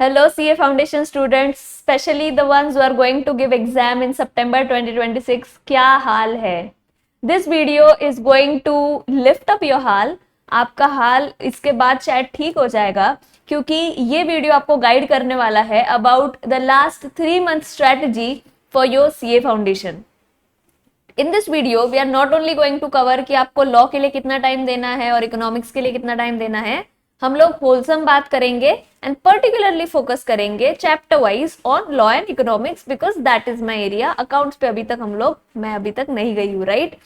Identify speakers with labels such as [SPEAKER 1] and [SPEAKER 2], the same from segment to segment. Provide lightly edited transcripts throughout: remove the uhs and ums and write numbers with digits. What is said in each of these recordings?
[SPEAKER 1] Hello CA Foundation students, especially the ones who are going to give exam in September 2026. क्या हाल है? This video is going to lift up your हाल. आपका हाल इसके बाद शायद ठीक हो जाएगा क्योंकि ये वीडियो आपको गाइड करने वाला है about the last 3 month strategy for your CA Foundation. In this video we are not only going to cover कि आपको लॉ के लिए कितना टाइम देना है और इकोनॉमिक्स के लिए कितना टाइम देना है. हम लोग होलसम बात करेंगे एंड पर्टिकुलरली फोकस करेंगे chapter wise on law and economics because that is my area. Accounts पे मैं अभी तक नहीं गई हूँ, right?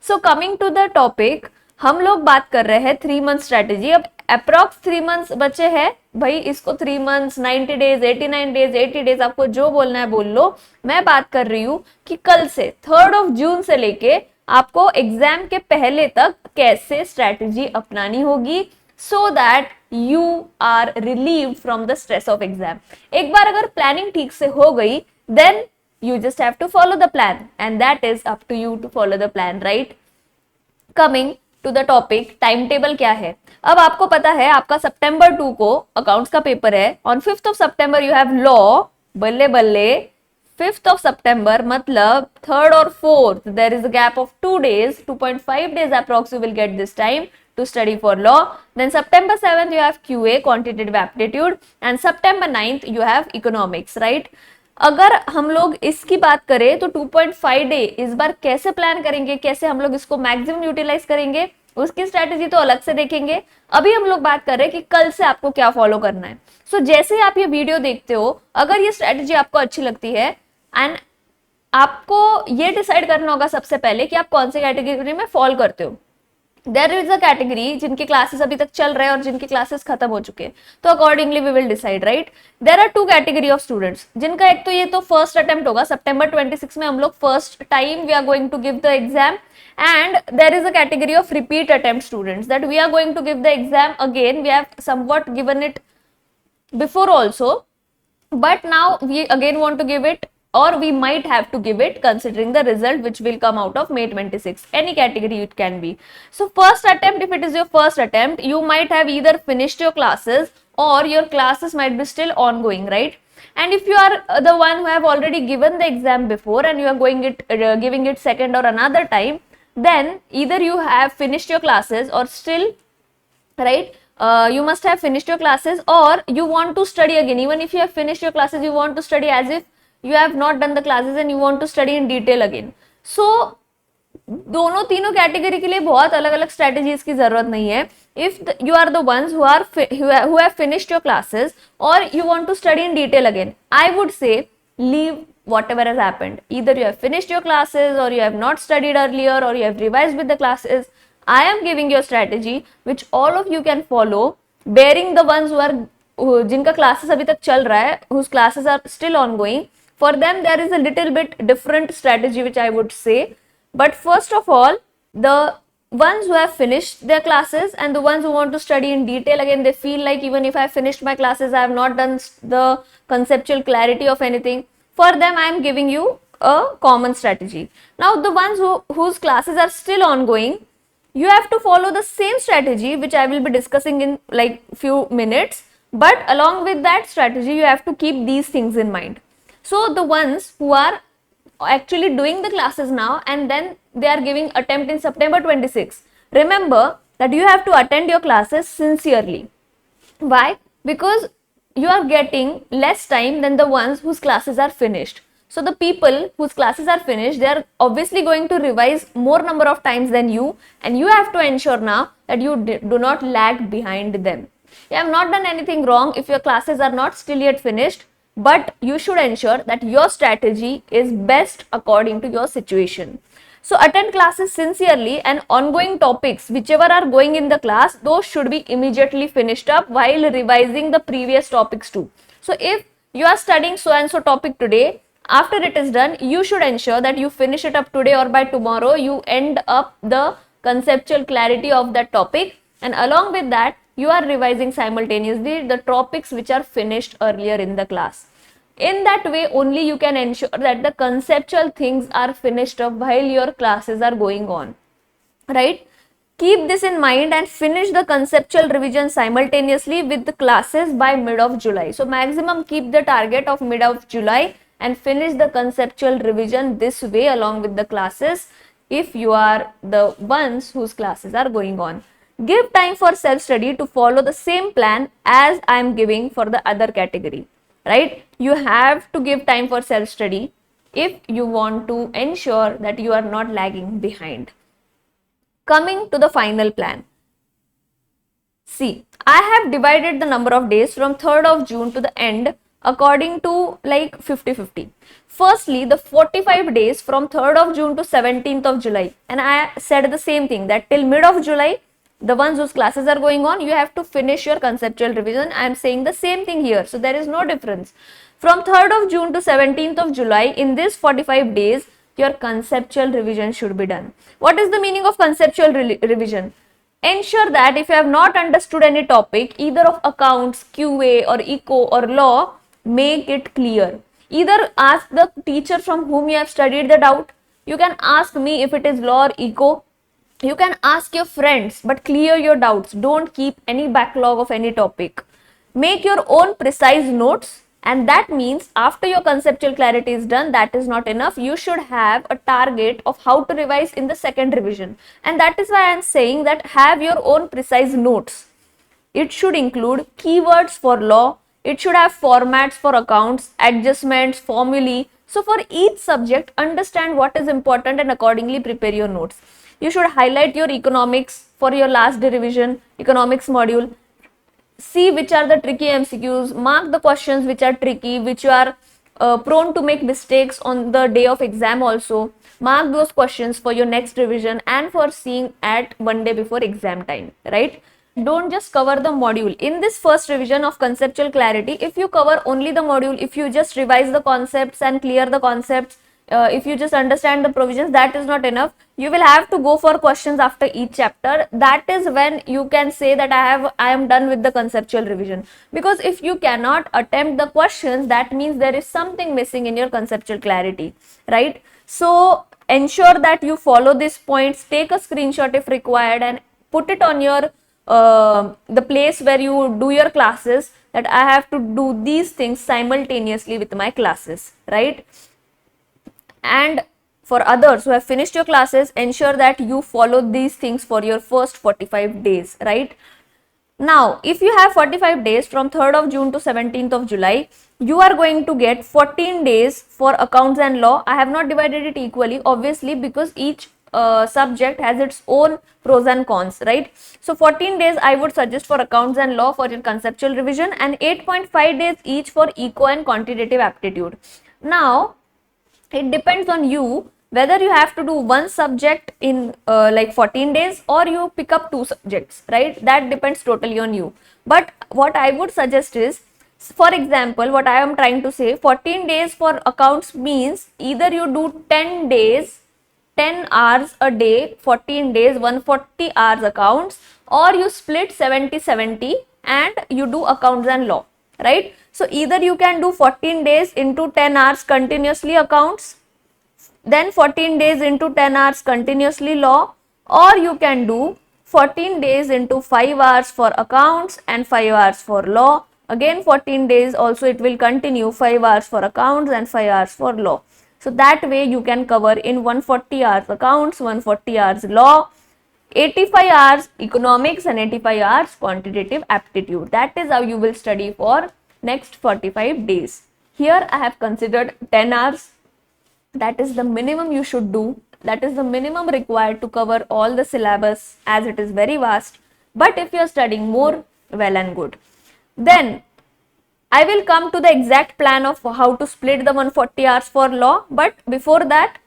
[SPEAKER 1] So coming to the topic, हम लोग बात कर रहे हैं 3 मंथ स्ट्रेटेजी. अब अप्रॉक्स 3 मंथ्स बचे हैं भाई, इसको 3 मंथ्स, 90 डेज, 89 डेज, 80 डेज, आपको जो बोलना है बोल लो. मैं बात कर रही हूँ कि कल से 3 जून से लेके आपको एग्जाम के पहले तक कैसे स्ट्रेटेजी अपनानी होगी so that you are relieve from the stress of exam. एक बार अगर प्लानिंग ठीक से हो गई then you just have to follow the plan and that is up to you to follow the plan, right? Coming to the topic, time table क्या है. अब आपको पता है आपका September 2 को अकाउंट्स का पेपर है. On 5th of September you have law. बल्ले बल्ले 5th of September मतलब 3rd और 4th there is a gap of 2 days, 2.5 days approx you will get this time to study for law. Then September 7th you have QA, quantitative aptitude, and September 9th you have economics, right? अगर हम लोग इसकी बात करें तो 2.5 day इस बार कैसे plan करेंगे, कैसे हम लोग इसको मैक्सिमम यूटिलाइज करेंगे, उसकी स्ट्रेटेजी तो अलग से देखेंगे. अभी हम लोग बात कर रहे हैं कि कल से आपको क्या फॉलो करना है. सो जैसे आप ये वीडियो देखते हो, अगर ये स्ट्रेटेजी आपको अच्छी लगती है एंड आपको ये डिसाइड करना होगा सबसे पहले कि आप कौन से कैटेगरी में फॉल करते हो. देयर इज अ कैटेगरी जिनके क्लासेस अभी तक चल रहे हैं और जिनके क्लासेस खत्म हो चुके हैं, तो accordingly we will decide, right? There are 2 category of students जिनका एक तो ये तो फर्स्ट अटेम्प्ट होगा September 26 में. हम लोग first time we are going to give the exam. And there is a category of repeat attempt students that we are going to give the exam again. We have somewhat given it before also, but now we again want to give it, or we might have to give it considering the result which will come out of May 26. Any category it can be. So first attempt, if it is your first attempt, you might have either finished your classes or your classes might be still ongoing, right? And if you are the one who have already given the exam before and you are giving it second or another time, then either you have finished your classes or still, right? You must have finished your classes or you want to study again. Even if you have finished your classes, you want to study as if you have not done the classes and you want to study in detail again. So दोनों तीनों category के लिए बहुत अलग अलग strategies की जरूरत नहीं है. If you are the ones who have finished your classes or you want to study in detail again, I would say leave whatever has happened. Either you have finished your classes or you have not studied earlier or you have revised with the classes. I am giving you a strategy which all of you can follow, bearing the ones जिनका classes अभी तक चल रहा है, whose classes are still ongoing. For them there is a little bit different strategy which I would say. But first of all, the ones who have finished their classes and the ones who want to study in detail again, they feel like even if I finished my classes, I have not done the conceptual clarity of anything. For them, I am giving you a common strategy. Now, the ones whose classes are still ongoing, you have to follow the same strategy which I will be discussing in like few minutes. But along with that strategy, you have to keep these things in mind. So the ones who are actually doing the classes now and then they are giving attempt in September 26, remember that you have to attend your classes sincerely. Why? Because you are getting less time than the ones whose classes are finished. So the people whose classes are finished, they are obviously going to revise more number of times than you, and you have to ensure now that you do not lag behind them. You have not done anything wrong if your classes are not still yet finished, but you should ensure that your strategy is best according to your situation. So attend classes sincerely and ongoing topics, whichever are going in the class, those should be immediately finished up while revising the previous topics too. So if you are studying so and so topic today, after it is done, you should ensure that you finish it up today or by tomorrow, you end up the conceptual clarity of that topic, and along with that, you are revising simultaneously the topics which are finished earlier in the class. In that way only you can ensure that the conceptual things are finished up while your classes are going on, right? Keep this in mind and finish the conceptual revision simultaneously with the classes by mid of July. So maximum keep the target of mid of July and finish the conceptual revision this way along with the classes if you are the ones whose classes are going on. Give time for self-study to follow the same plan as I am giving for the other category, right? You have to give time for self-study if you want to ensure that you are not lagging behind. Coming to the final plan. See, I have divided the number of days from 3rd of June to the end according to like 50-50. Firstly, the 45 days from 3rd of June to 17th of July. And I said the same thing that till mid of July, the ones whose classes are going on, you have to finish your conceptual revision. I am saying the same thing here. So there is no difference. From 3rd of June to 17th of July, in this 45 days, your conceptual revision should be done. What is the meaning of conceptual revision? Ensure that if you have not understood any topic, either of accounts, QA or eco or law, make it clear. Either ask the teacher from whom you have studied the doubt. You can ask me if it is law or eco. You can ask your friends, but clear your doubts. Don't keep any backlog of any topic. Make your own precise notes. And that means after your conceptual clarity is done, that is not enough. You should have a target of how to revise in the second revision. And that is why I am saying that have your own precise notes. It should include keywords for law. It should have formats for accounts, adjustments, formulae. So for each subject, understand what is important and accordingly prepare your notes. You should highlight your economics for your last day revision, economics module. See which are the tricky MCQs, mark the questions which are tricky, which you are prone to make mistakes on the day of exam also. Mark those questions for your next revision and for seeing at one day before exam time, right? Don't just cover the module. In this first revision of conceptual clarity, if you cover only the module, if you just revise the concepts and clear the concepts, if you just understand the provisions, that is not enough. You will have to go for questions after each chapter. That is when you can say that I am done with the conceptual revision. Because if you cannot attempt the questions, that means there is something missing in your conceptual clarity, right? So ensure that you follow these points, take a screenshot if required and put it on your the place where you do your classes, that I have to do these things simultaneously with my classes, right? And for others who have finished your classes, ensure that you follow these things for your first 45 days, right? Now, if you have 45 days from 3rd of June to 17th of July, you are going to get 14 days for accounts and law. I have not divided it equally, obviously, because each subject has its own pros and cons, right? So 14 days I would suggest for accounts and law for your conceptual revision, and 8.5 days each for eco and quantitative aptitude. Now, it depends on you whether you have to do one subject in like 14 days or you pick up two subjects, right? That depends totally on you. But what I would suggest is, for example, what I am trying to say, 14 days for accounts means either you do 10 days, 10 hours a day, 14 days, 140 hours accounts, or you split 70-70 and you do accounts and law, right? So either you can do 14 days into 10 hours continuously accounts, then 14 days into 10 hours continuously law, or you can do 14 days into 5 hours for accounts and 5 hours for law. Again 14 days also it will continue, 5 hours for accounts and 5 hours for law. So that way you can cover in 140 hours accounts, 140 hours law, 85 hours economics and 85 hours quantitative aptitude. That is how you will study for next 45 days. Here I have considered 10 hours. That is the minimum you should do. That is the minimum required to cover all the syllabus, as it is very vast. But if you are studying more, well and good. Then I will come to the exact plan of how to split the 140 hours for law. But before that,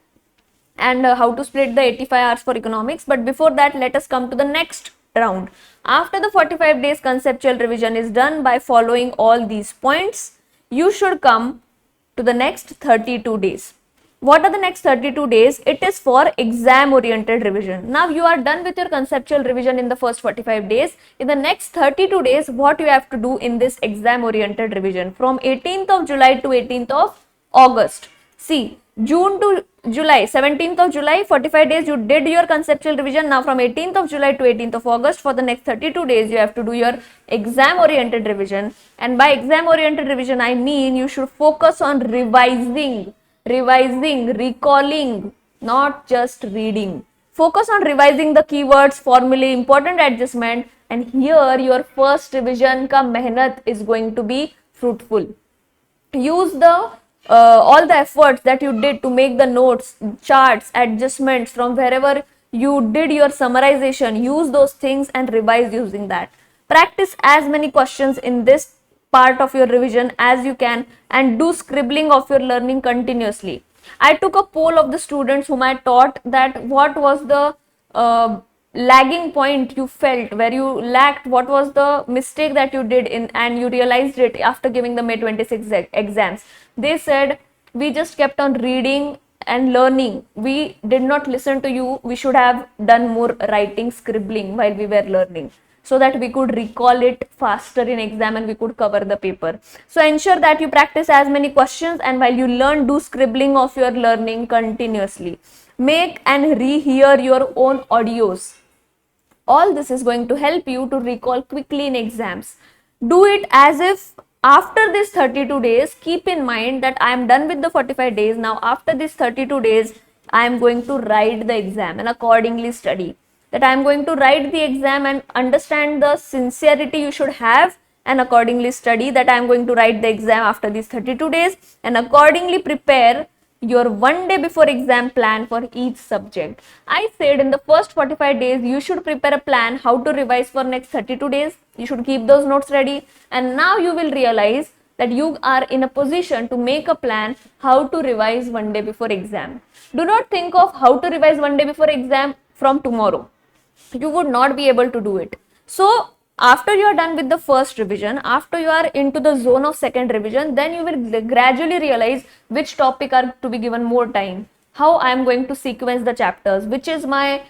[SPEAKER 1] and how to split the 85 hours for economics. But before that, let us come to the next round. After the 45 days conceptual revision is done by following all these points, you should come to the next 32 days. What are the next 32 days? It is for exam oriented revision. Now you are done with your conceptual revision in the first 45 days. In the next 32 days, what you have to do in this exam oriented revision from 18th of July to 18th of August. See, June to July, 17th of July, 45 days you did your conceptual revision. Now from 18th of July to 18th of August, for the next 32 days, you have to do your exam oriented revision. And by exam oriented revision, I mean you should focus on revising, recalling, not just reading. Focus on revising the keywords, formulae, important adjustment, and here your first revision ka mehnat is going to be fruitful. Use the all the efforts that you did to make the notes, charts, adjustments from wherever you did your summarization. Use those things and revise using that. Practice as many questions in this part of your revision as you can, and do scribbling of your learning continuously. I took a poll of the students whom I taught that what was the lagging point you felt, where you lacked, what was the mistake that you did in and you realized it after giving the May 26 exams. They said, we just kept on reading and learning, we did not listen to you, we should have done more writing, scribbling while we were learning, so that we could recall it faster in exam and we could cover the paper. So ensure that you practice as many questions, and while you learn, do scribbling of your learning continuously. Make and rehear your own audios. All this is going to help you to recall quickly in exams. Do it as if after this 32 days, keep in mind that I am done with the 45 days. Now after this 32 days, I am going to write the exam and accordingly study. That I am going to write the exam and understand the sincerity you should have, and accordingly study. That I am going to write the exam after these 32 days and accordingly prepare your one day before exam plan for each subject. I said in the first 45 days, you should prepare a plan how to revise for next 32 days. You should keep those notes ready. And now you will realize that you are in a position to make a plan how to revise one day before exam. Do not think of how to revise one day before exam from tomorrow. You would not be able to do it. So after you are done with the first revision, after you are into the zone of second revision, then you will gradually realize which topic are to be given more time, how I am going to sequence the chapters, which is my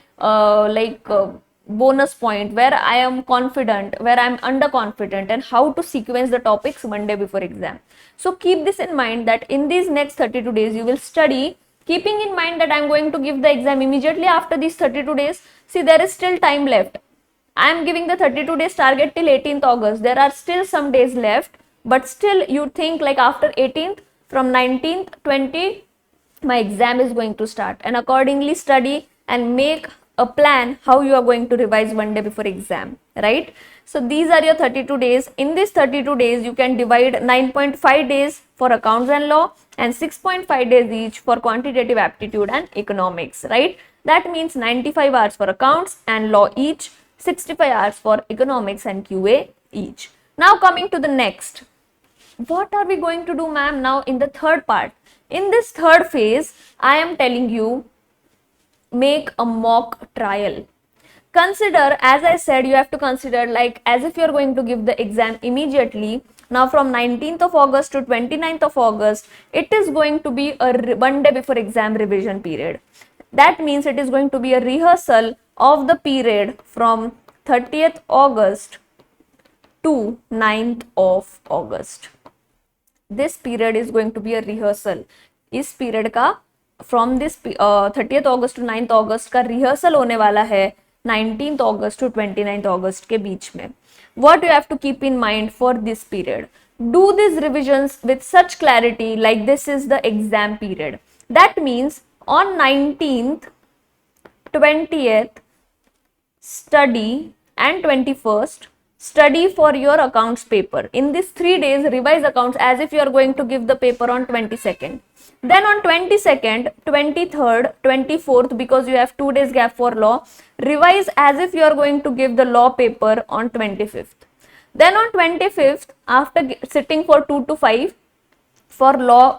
[SPEAKER 1] bonus point, where I am confident, where I am underconfident, and how to sequence the topics one day before exam. So keep this in mind, that in these next 32 days you will study, keeping in mind that I am going to give the exam immediately after these 32 days. See, there is still time left. I am giving the 32 days target till 18th August. There are still some days left, but still you think like after 18th, from 19th, 20th, my exam is going to start, and accordingly study and make a plan how you are going to revise one day before exam, right? So these are your 32 days. In these 32 days, you can divide 9.5 days for accounts and law and 6.5 days each for quantitative aptitude and economics, right? That means 95 hours for accounts and law each, 65 hours for economics and QA each. Now coming to the next. What are we going to do, ma'am, now in the third part? In this third phase, I am telling you, make a mock trial. Consider, as I said, you have to consider like as if you are going to give the exam immediately. Now from 19th of August to 29th of August, it is going to be a one day before exam revision period. That means it is going to be a rehearsal of the period from 30th August to 9th of August. This period is going to be a rehearsal. इस period का from this 30th August to 9th August का rehearsal होने वाला है 19th August to 29th August के बीच में. What you have to keep in mind for this period? Do these revisions with such clarity like this is the exam period. That means on 19th, 20th, study, and 21st, study for your accounts paper. In these 3 days, revise accounts as if you are going to give the paper on 22nd. Then on 22nd, 23rd, 24th, because you have 2 days gap for law, revise as if you are going to give the law paper on 25th. Then on 25th, after sitting for 2 to 5, for law,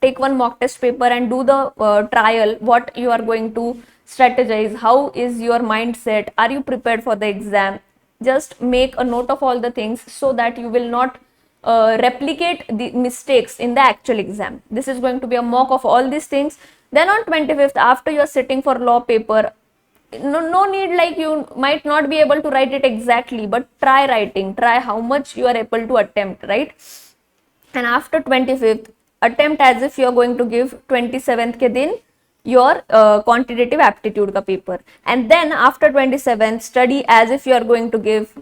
[SPEAKER 1] take one mock test paper and do the trial, what you are going to strategize, how is your mindset, are you prepared for the exam. Just make a note of all the things so that you will not replicate the mistakes in the actual exam. This is going to be a mock of all these things. Then on 25th, after you are sitting for law paper, no need, like you might not be able to write it exactly, but try writing, try how much you are able to attempt, right? And after 25th, attempt as if you are going to give 27th ke din your quantitative aptitude ka paper. And then after 27th, study as if you are going to give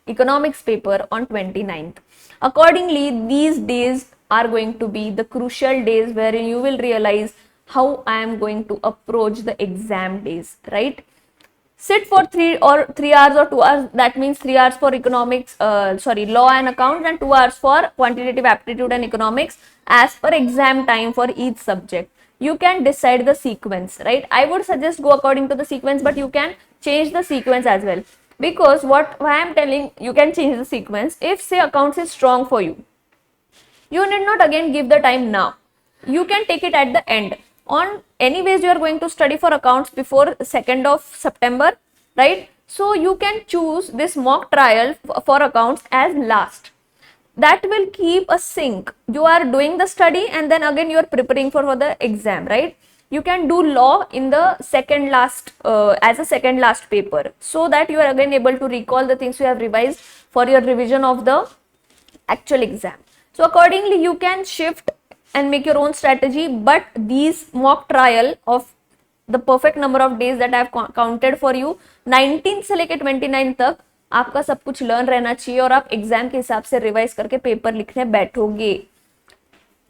[SPEAKER 1] economics paper on 29th. Accordingly, these days are going to be the crucial days wherein you will realize how I am going to approach the exam days, right? Sit for 3 hours or 2 hours. That means 3 hours for economics, law and accounts, and 2 hours for quantitative aptitude and economics as per exam time for each subject. You can decide the sequence, right? I would suggest go according to the sequence, but you can change the sequence as well. Because why I am telling you can change the sequence, if say accounts is strong for you, you need not again give the time now. You can take it at the end. On anyways, you are going to study for accounts before 2nd of September, right? So you can choose this mock trial for accounts as last. That will keep a sync. You are doing the study and then again you are preparing for the exam, right? You can do law in the second last as a second last paper, so that you are again able to recall the things you have revised for your revision of the actual exam. So accordingly, you can shift and make your own strategy, but these mock trial of the perfect number of days that I have counted for you, 19 से लेके 29 तक आपका सब कुछ learn रहना चाहिए और आप एग्जाम के हिसाब से रिवाइज करके पेपर लिखने बैठोगे.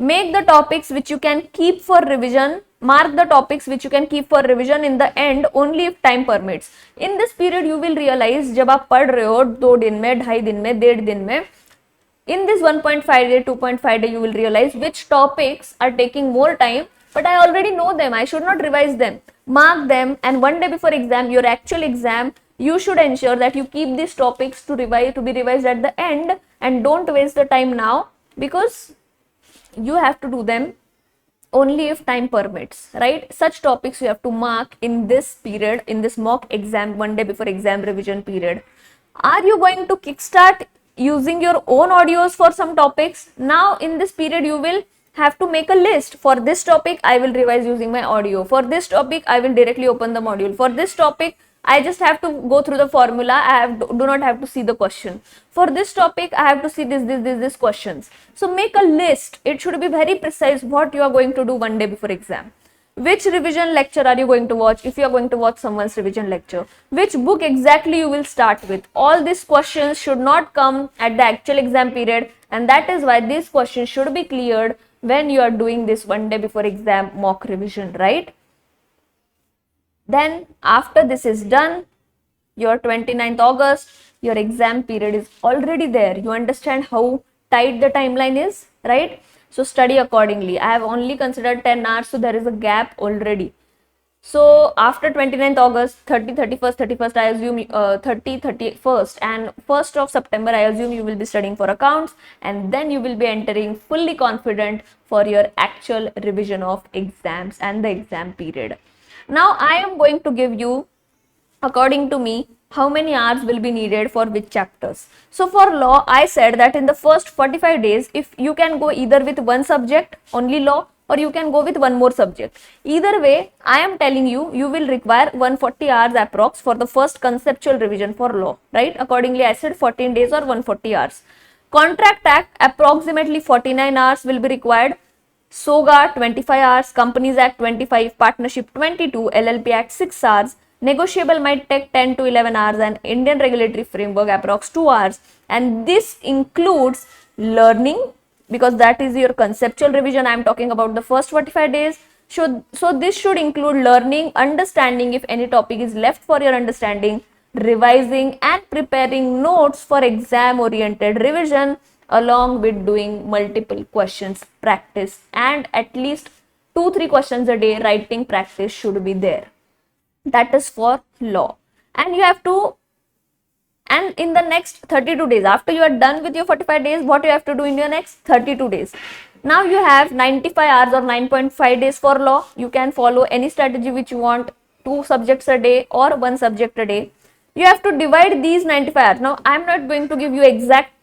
[SPEAKER 1] Make the topics which you can keep for revision. Mark the topics which you can keep for revision in the end only if time permits. In this period you will realize जब आप पढ़ रहे हो 2 दिन में, 2.5 दिन में, 1.5 दिन में, in this 1.5 day, 2.5 day, you will realize which topics are taking more time, but I already know them. I should not revise them. Mark them, and one day before exam, your actual exam, you should ensure that you keep these topics to be revised at the end, and don't waste the time now, because you have to do them only if time permits, right? Such topics you have to mark in this period, in this mock exam, one day before exam revision period. Are you going to kickstart using your own audios for some topics? Now in this period you will have to make a list. For this topic I will revise using my audio. For this topic I will directly open the module. For this topic I just have to go through the formula. Do not have to see the question. For this topic I have to see this questions. So make a list. It should be very precise what you are going to do one day before exam. Which revision lecture are you going to watch if you are going to watch someone's revision lecture? Which book exactly you will start with? All these questions should not come at the actual exam period, and that is why these questions should be cleared when you are doing this one day before exam mock revision, right? Then after this is done, your 29th August, your exam period is already there. You understand how tight the timeline is, right? So study accordingly. I have only considered 10 hours, so there is a gap already. So after 29th August, 30, 31st, I assume 30, 31st and 1st of September, I assume you will be studying for accounts, and then you will be entering fully confident for your actual revision of exams and the exam period. Now I am going to give you, according to me, how many hours will be needed for which chapters. So for law, I said that in the first 45 days, if you can go either with one subject, only law, or you can go with one more subject. Either way, I am telling you, you will require 140 hours approx for the first conceptual revision for law, right? Accordingly, I said 14 days or 140 hours. Contract Act, approximately 49 hours will be required. SOGA 25 hours, Companies Act 25, Partnership 22, LLP Act 6 hours, negotiable might take 10 to 11 hours, and Indian regulatory framework approx 2 hours. And this includes learning, because that is your conceptual revision. I am talking about the first 45 days. So this should include learning, understanding if any topic is left for your understanding, revising and preparing notes for exam oriented revision, along with doing multiple questions practice, and at least 2-3 questions a day writing practice should be there. That is for law. And you have to, and in the next 32 days, after you are done with your 45 days, what you have to do in your next 32 days? Now you have 95 hours or 9.5 days for law. You can follow any strategy which you want, 2 subjects a day or 1 subject a day. You have to divide these 95 hours. Now I am not going to give you exact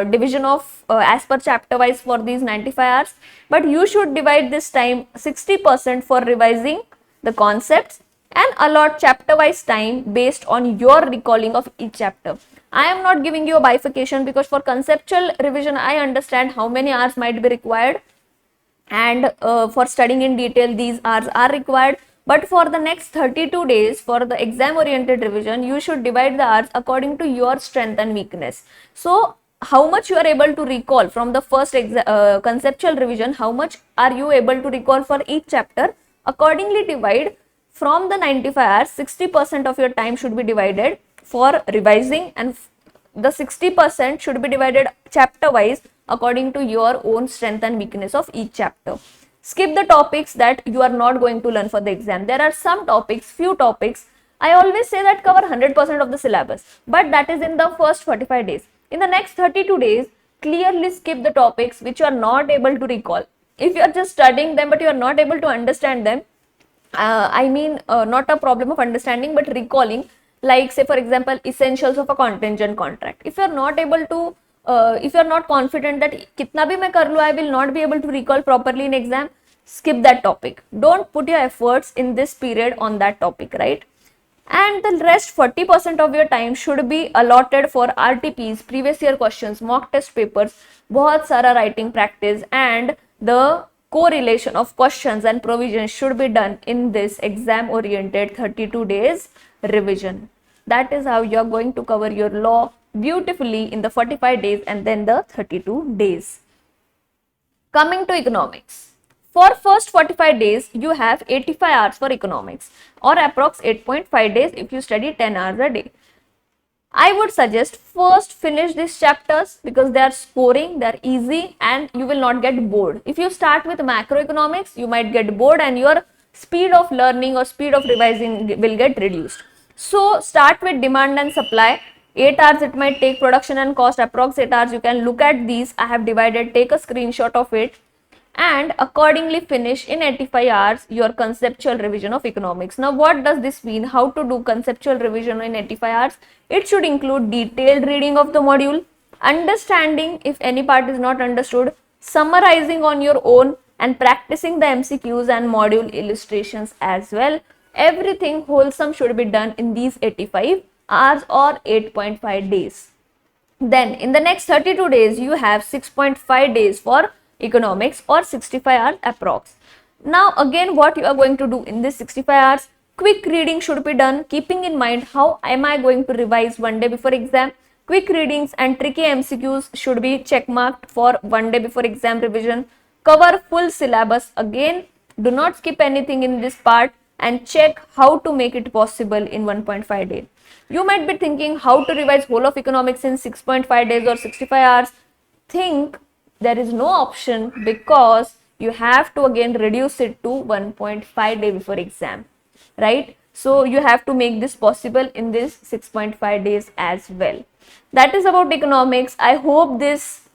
[SPEAKER 1] division of as per chapter wise for these 95 hours, but you should divide this time 60% for revising the concepts and allot chapter wise time based on your recalling of each chapter. I am not giving you a bifurcation because for conceptual revision I understand how many hours might be required. and for studying in detail these hours are required. But for the next 32 days for the exam oriented revision, you should divide the hours according to your strength and weakness. So how much you are able to recall from the first conceptual revision, how much are you able to recall for each chapter, accordingly divide. From the 95 hours, 60% of your time should be divided for revising, and the 60% should be divided chapter wise according to your own strength and weakness of each chapter. Skip the topics that you are not going to learn for the exam. There are some topics, few topics, I always say that cover 100% of the syllabus, but that is in the first 45 days. In the next 32 days, clearly skip the topics which you are not able to recall. If you are just studying them but you are not able to understand them, not a problem of understanding but recalling, like say for example essentials of a contingent contract. If you are not able to if you are not confident that kitna bhi main kar lu, I will not be able to recall properly in exam, skip that topic. Don't put your efforts in this period on that topic, right? And the rest 40% of your time should be allotted for RTPs, previous year questions, mock test papers, बहुत सारा writing practice, and the correlation of questions and provisions should be done in this exam oriented 32 days revision. That is how you are going to cover your law beautifully in the 45 days and then the 32 days. Coming to economics. For first 45 days, you have 85 hours for economics, or approx 8.5 days if you study 10 hours a day. I would suggest first finish these chapters because they are scoring, they are easy and you will not get bored. If you start with macroeconomics, you might get bored and your speed of learning or speed of revising will get reduced. So start with demand and supply. 8 hours it might take, production and cost approx 8 hours. You can look at these. I have divided, take a screenshot of it, and accordingly finish in 85 hours your conceptual revision of economics. Now what does this mean? How to do conceptual revision in 85 hours? It should include detailed reading of the module, understanding if any part is not understood, summarizing on your own, and practicing the MCQs and module illustrations as well. Everything wholesome should be done in these 85 hours or 8.5 days. Then in the next 32 days, you have 6.5 days for economics or 65 hours approx. Now again, what you are going to do in this 65 hours, quick reading should be done, keeping in mind how am I going to revise one day before exam. Quick readings and tricky MCQs should be check marked for one day before exam revision. Cover full syllabus. Again, do not skip anything in this part and check how to make it possible in 1.5 days. You might be thinking how to revise whole of economics in 6.5 days or 65 hours. Think there is no option because you have to again reduce it to 1.5 day before exam, right? So you have to make this possible in this 6.5 days as well. That is about economics. I hope this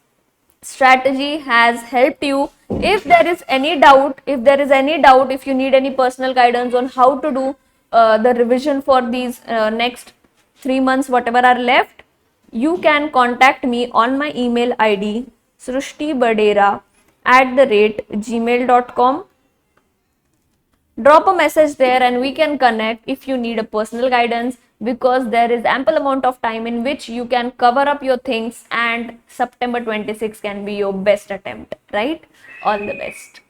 [SPEAKER 1] strategy has helped you. If there is any doubt, if you need any personal guidance on how to do the revision for these next 3 months whatever are left, you can contact me on my email ID Shrusti Badera @gmail.com. Drop a message there and we can connect if you need a personal guidance, because there is ample amount of time in which you can cover up your things and September 26 can be your best attempt, right? All the best.